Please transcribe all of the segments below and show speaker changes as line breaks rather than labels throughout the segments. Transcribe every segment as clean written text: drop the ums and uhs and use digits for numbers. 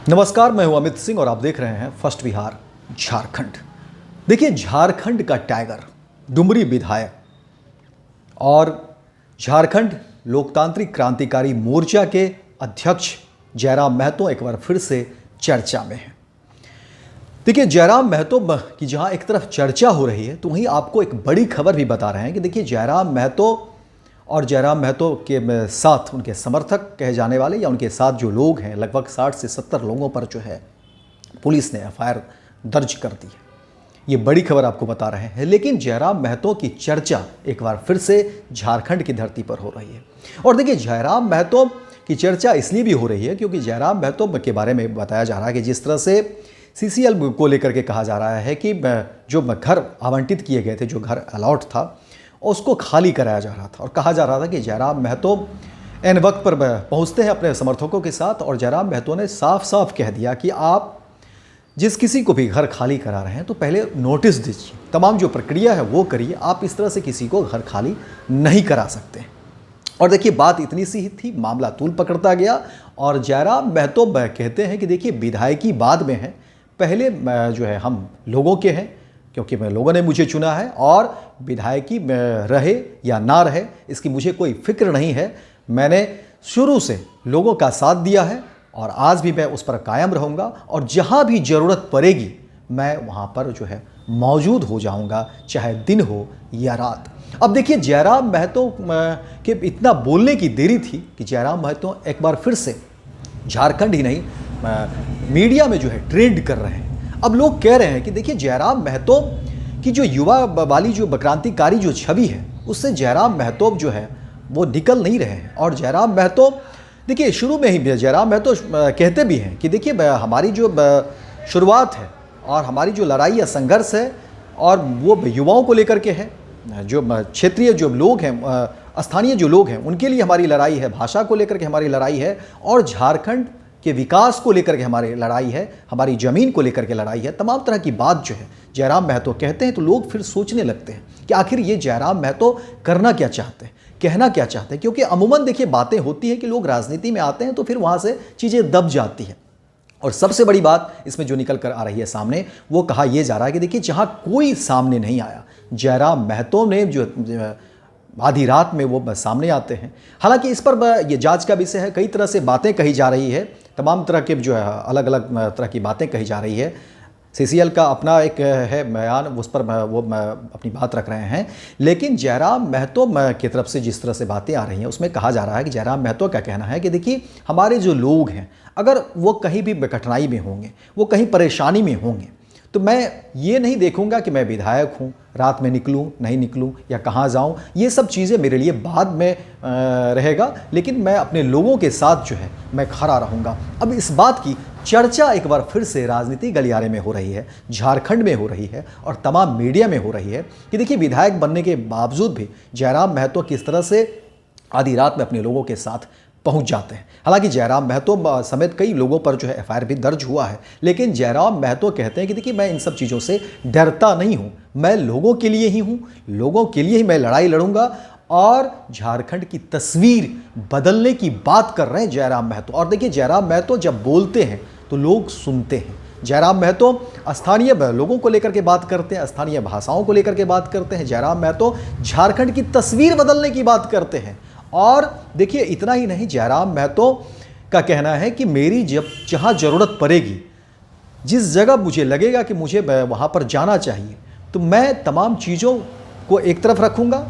नमस्कार, मैं हूं अमित सिंह और आप देख रहे हैं फर्स्ट बिहार झारखंड। देखिए, झारखंड का टाइगर डुमरी विधायक और झारखंड लोकतांत्रिक क्रांतिकारी मोर्चा के अध्यक्ष जयराम महतो एक बार फिर से चर्चा में हैं। देखिए, जयराम महतो की जहां एक तरफ चर्चा हो रही है तो वहीं आपको एक बड़ी खबर भी बता रहे हैं कि देखिए, जयराम महतो और जयराम महतो के साथ उनके समर्थक कहे जाने वाले या उनके साथ जो लोग हैं, लगभग 60 से 70 लोगों पर जो है पुलिस ने एफआईआर दर्ज कर दी है। ये बड़ी खबर आपको बता रहे हैं। लेकिन जयराम महतो की चर्चा एक बार फिर से झारखंड की धरती पर हो रही है। और देखिए, जयराम महतो की चर्चा इसलिए भी हो रही है क्योंकि जयराम महतो के बारे में बताया जा रहा है कि जिस तरह से सीसीएल को लेकर के कहा जा रहा है कि जो घर आवंटित किए गए थे, जो घर अलॉट था, उसको खाली कराया जा रहा था और कहा जा रहा था कि जयराम महतो एन वक्त पर पहुंचते हैं अपने समर्थकों के साथ। और जयराम महतो ने साफ साफ कह दिया कि आप जिस किसी को भी घर खाली करा रहे हैं तो पहले नोटिस दीजिए, तमाम जो प्रक्रिया है वो करिए, आप इस तरह से किसी को घर खाली नहीं करा सकते। और देखिए, बात इतनी सी ही थी, मामला तूल पकड़ता गया और जयराम महतो कहते हैं कि देखिए, विधायकी बाद में है, पहले जो है हम लोगों के हैं क्योंकि लोगों ने मुझे चुना है और विधायकी रहे या ना रहे इसकी मुझे कोई फिक्र नहीं है। मैंने शुरू से लोगों का साथ दिया है और आज भी मैं उस पर कायम रहूँगा और जहाँ भी ज़रूरत पड़ेगी मैं वहाँ पर जो है मौजूद हो जाऊँगा, चाहे दिन हो या रात। अब देखिए, जयराम महतो के इतना बोलने की देरी थी कि जयराम महतो एक बार फिर से झारखंड ही नहीं मीडिया में जो है ट्रेंड कर रहे हैं। अब लोग कह रहे हैं कि देखिए, जयराम महतो की जो युवा वाली जो क्रांतिकारी जो छवि है उससे जयराम महतो जो है वो निकल नहीं रहे हैं। और जयराम महतो देखिए, शुरू में ही जयराम महतो कहते भी हैं कि देखिए, हमारी जो शुरुआत है और हमारी जो लड़ाई या संघर्ष है और वो युवाओं को लेकर के है, जो क्षेत्रीय जो लोग हैं, स्थानीय जो लोग हैं उनके लिए हमारी लड़ाई है, भाषा को लेकर के हमारी लड़ाई है और झारखंड के विकास को लेकर के हमारी लड़ाई है, हमारी ज़मीन को लेकर के लड़ाई है। तमाम तरह की बात जो है जयराम महतो कहते हैं तो लोग फिर सोचने लगते हैं कि आखिर ये जयराम महतो करना क्या चाहते हैं, कहना क्या चाहते हैं। क्योंकि अमूमन देखिए, बातें होती हैं कि लोग राजनीति में आते हैं तो फिर वहाँ से चीज़ें दब जाती हैं। और सबसे बड़ी बात इसमें जो निकल कर आ रही है सामने, वो कहा यह जा रहा है कि देखिए, जहाँ कोई सामने नहीं आया, जयराम महतो ने जो आधी रात में वो सामने आते हैं। हालांकि इस पर ये जांच का विषय है, कई तरह से बातें कही जा रही है, तमाम तरह के जो है अलग अलग तरह की बातें कही जा रही है। सीसीएल का अपना एक है बयान, उस पर वो अपनी बात रख रहे हैं। लेकिन जयराम महतो की तरफ से जिस तरह से बातें आ रही हैं उसमें कहा जा रहा है कि जयराम महतो का कहना है कि देखिए, हमारे जो लोग हैं अगर वो कहीं भी कठिनाई में होंगे, वो कहीं परेशानी में होंगे, तो मैं ये नहीं देखूंगा कि मैं विधायक हूँ, रात में निकलूँ नहीं निकलूँ या कहाँ जाऊँ, ये सब चीज़ें मेरे लिए बाद में रहेगा, लेकिन मैं अपने लोगों के साथ जो है मैं खड़ा रहूँगा। अब इस बात की चर्चा एक बार फिर से राजनीति गलियारे में हो रही है, झारखंड में हो रही है और तमाम मीडिया में हो रही है कि देखिए, विधायक बनने के बावजूद भी जयराम महतो किस तरह से आधी रात में अपने लोगों के साथ पहुंच जाते हैं। हालांकि जयराम महतो समेत कई लोगों पर जो है एफआईआर भी दर्ज हुआ है, लेकिन जयराम महतो कहते हैं कि देखिए, मैं इन सब चीज़ों से डरता नहीं हूं, मैं लोगों के लिए ही हूं, लोगों के लिए ही मैं लड़ाई लड़ूंगा और झारखंड की तस्वीर बदलने की बात कर रहे हैं जयराम महतो। और देखिए, जयराम महतो जब बोलते हैं तो लोग सुनते हैं। जयराम महतो स्थानीय लोगों को लेकर के बात करते हैं, स्थानीय भाषाओं को लेकर के बात करते हैं। जयराम महतो झारखंड की तस्वीर बदलने की बात करते हैं। और देखिए, इतना ही नहीं, जयराम महतो का कहना है कि मेरी जब जहाँ ज़रूरत पड़ेगी, जिस जगह मुझे लगेगा कि मुझे वहाँ पर जाना चाहिए, तो मैं तमाम चीज़ों को एक तरफ रखूँगा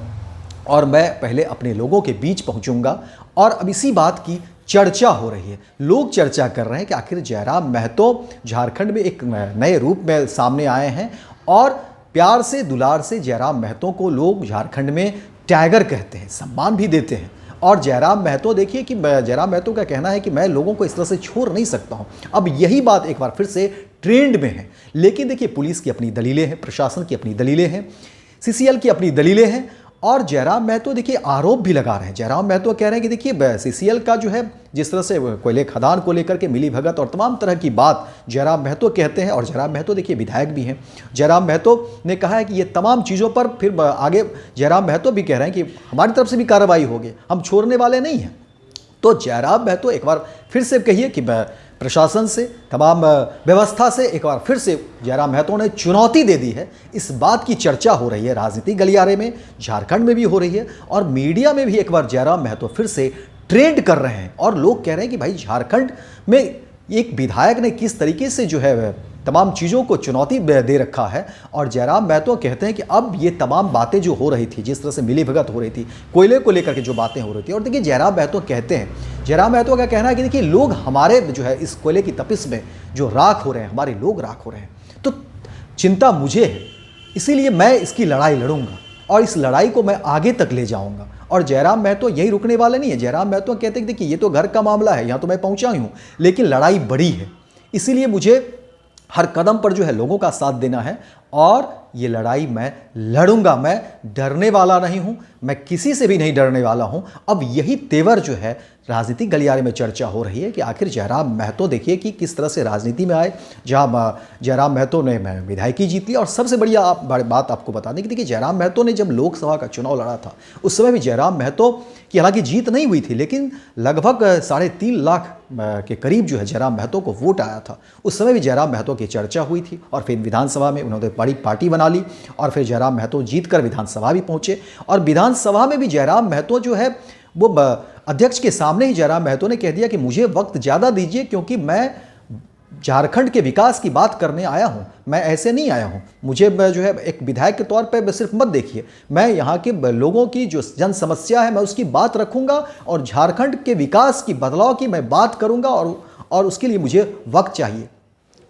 और मैं पहले अपने लोगों के बीच पहुँचूँगा। और अब इसी बात की चर्चा हो रही है, लोग चर्चा कर रहे हैं कि आखिर जयराम महतो झारखंड में एक नए रूप में सामने आए हैं और प्यार से दुलार से जयराम महतो को लोग झारखंड में टाइगर कहते हैं, सम्मान भी देते हैं। और जयराम महतो देखिए कि जयराम महतो का कहना है कि मैं लोगों को इस तरह से छोड़ नहीं सकता हूं। अब यही बात एक बार फिर से ट्रेंड में है। लेकिन देखिए, पुलिस की अपनी दलीलें हैं, प्रशासन की अपनी दलीलें हैं, सीसीएल की अपनी दलीलें हैं और जयराम महतो देखिए आरोप भी लगा रहे हैं। जयराम महतो कह रहे हैं कि देखिए, सीसीएल का जो है जिस तरह से कोयले खदान को लेकर के मिली भगत और तमाम तरह की बात जयराम महतो कहते हैं। और जयराम महतो देखिए विधायक भी हैं। जयराम महतो ने कहा है कि ये तमाम चीज़ों पर फिर आगे जयराम महतो भी कह रहे हैं कि हमारी तरफ से भी कार्रवाई होगी, हम छोड़ने वाले नहीं हैं। तो जयराम महतो एक बार फिर से कहिए कि प्रशासन से, तमाम व्यवस्था से एक बार फिर से जयराम महतो ने चुनौती दे दी है। इस बात की चर्चा हो रही है राजनीतिक गलियारे में, झारखंड में भी हो रही है और मीडिया में भी एक बार जयराम महतो फिर से ट्रेंड कर रहे हैं। और लोग कह रहे हैं कि भाई झारखंड में एक विधायक ने किस तरीके से जो है तमाम चीज़ों को चुनौती दे रखा है। और जयराम महतो कहते हैं कि अब ये तमाम बातें जो हो रही थी, जिस तरह से मिलीभगत हो रही थी, कोयले को लेकर के जो बातें हो रही थी, और देखिए जयराम महतो कहते हैं, जयराम महतो का कहना है कि देखिए लोग हमारे जो है इस कोयले की तपिश में जो राख हो रहे हैं, हमारे लोग राख हो रहे हैं, तो चिंता मुझे है, इसीलिए मैं इसकी लड़ाई लड़ूंगा और इस लड़ाई को मैं आगे तक ले जाऊंगा। और जयराम महतो यही रुकने वाले नहीं है। जयराम महतो कहते हैं कि देखिए ये तो घर का मामला है, यहाँ तो मैं पहुंचा ही हूँ, लेकिन लड़ाई बड़ी है, इसीलिए मुझे हर कदम पर जो है लोगों का साथ देना है और ये लड़ाई मैं लड़ूंगा। मैं डरने वाला नहीं हूं, मैं किसी से भी नहीं डरने वाला हूं। अब यही तेवर जो है राजनीतिक गलियारे में चर्चा हो रही है कि आखिर जयराम महतो देखिए कि किस तरह से राजनीति में आए, जहां जयराम महतो ने विधायकी जीती। और सबसे बढ़िया बात आपको बता दें कि देखिए जयराम महतो ने जब लोकसभा का चुनाव लड़ा था उस समय भी जयराम महतो की हालांकि जीत नहीं हुई थी, लेकिन लगभग 3.5 लाख के करीब जो है जयराम महतो को वोट आया था। उस समय भी जयराम महतो की चर्चा हुई थी और फिर विधानसभा में उन्होंने बड़ी पार्टी बना ली और फिर जयराम महतो जीतकर विधानसभा भी पहुंचे। और विधानसभा में भी जयराम महतो जो है वो अध्यक्ष के सामने ही जयराम महतो ने कह दिया कि मुझे वक्त ज़्यादा दीजिए, क्योंकि मैं झारखंड के विकास की बात करने आया हूं, मैं ऐसे नहीं आया हूं। मुझे जो है एक विधायक के तौर पे सिर्फ मत देखिए, मैं यहाँ के लोगों की जो जन समस्या है मैं उसकी बात रखूंगा और झारखंड के विकास की, बदलाव की मैं बात करूंगा और उसके लिए मुझे वक्त चाहिए।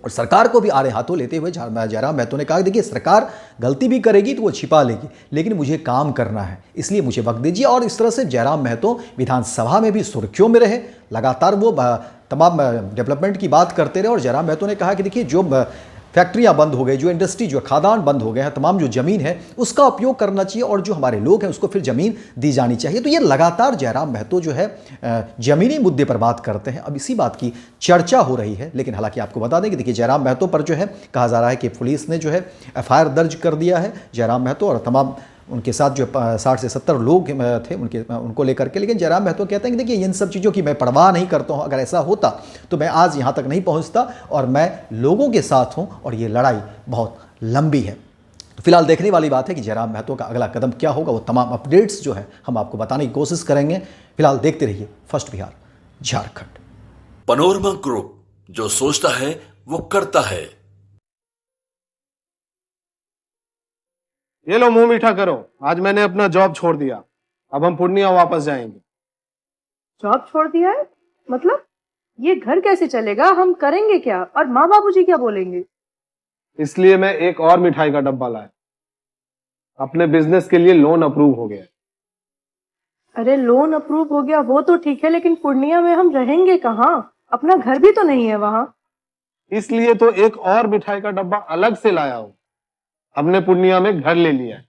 और सरकार को भी आड़े हाथों लेते हुए जयराम महतो ने कहा देखिए सरकार गलती भी करेगी तो वो छिपा लेगी, लेकिन मुझे काम करना है, इसलिए मुझे वक्त दीजिए। और इस तरह से जयराम महतो विधानसभा में भी सुर्खियों में रहे, लगातार वो तमाम डेवलपमेंट की बात करते रहे। और जयराम महतो ने कहा कि देखिए जो फैक्ट्रियां बंद हो गई, जो इंडस्ट्री, जो खादान बंद हो गए हैं, तमाम जो ज़मीन है उसका उपयोग करना चाहिए और जो हमारे लोग हैं उसको फिर ज़मीन दी जानी चाहिए। तो ये लगातार जयराम महतो जो है ज़मीनी मुद्दे पर बात करते हैं। अब इसी बात की चर्चा हो रही है, लेकिन हालांकि आपको बता दें कि देखिए जयराम महतो पर जो है कहा जा रहा है कि पुलिस ने जो है FIR दर्ज कर दिया है जयराम महतो और तमाम उनके साथ जो 60 से 70 लोग थे उनको लेकर के। लेकिन जयराम महतो कहते हैं कि देखिए इन सब चीज़ों की मैं परवाह नहीं करता हूँ, अगर ऐसा होता तो मैं आज यहाँ तक नहीं पहुँचता और मैं लोगों के साथ हूँ और ये लड़ाई बहुत लंबी है। तो फिलहाल देखने वाली बात है कि जयराम महतो का अगला कदम क्या होगा। वो तमाम अपडेट्स जो है हम आपको बताने की कोशिश करेंगे। फिलहाल देखते रहिए first Bihar Jharkhand.
Panorama group, जो सोचता है वो करता है।
ये लो मुंह मीठा करो, आज मैंने अपना जॉब छोड़ दिया, अब हम पूर्णिया वापस जाएंगे।
जॉब छोड़ दिया है? मतलब ये घर कैसे चलेगा? हम करेंगे क्या? और माँ बाबूजी क्या बोलेंगे?
इसलिए मैं एक और मिठाई का डब्बा लाया, अपने बिजनेस के लिए लोन अप्रूव हो गया।
अरे लोन अप्रूव हो गया वो तो ठीक है, लेकिन पूर्णिया में हम रहेंगे कहाँ? अपना घर भी तो नहीं है वहाँ।
इसलिए तो एक और मिठाई का डब्बा अलग से लाया हूँ। हमने पूर्णिया में घर ले लिया है,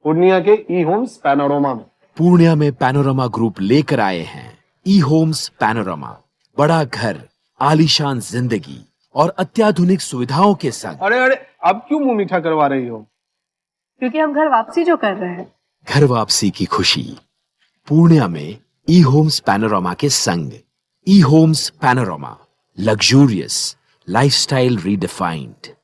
पूर्णिया के ई होम्स पैनोरमा में।
पूर्णिया में पैनोरमा ग्रुप लेकर आए हैं ई होम्स पैनोरमा। बड़ा घर, आलीशान जिंदगी और अत्याधुनिक सुविधाओं के संग।
अरे अब क्यों मुंह मीठा करवा रही हो?
क्योंकि हम घर वापसी जो कर रहे हैं।
घर वापसी की खुशी पूर्णिया में ई होम्स पैनोरमा के संग। E homes panorama, luxurious lifestyle redefined.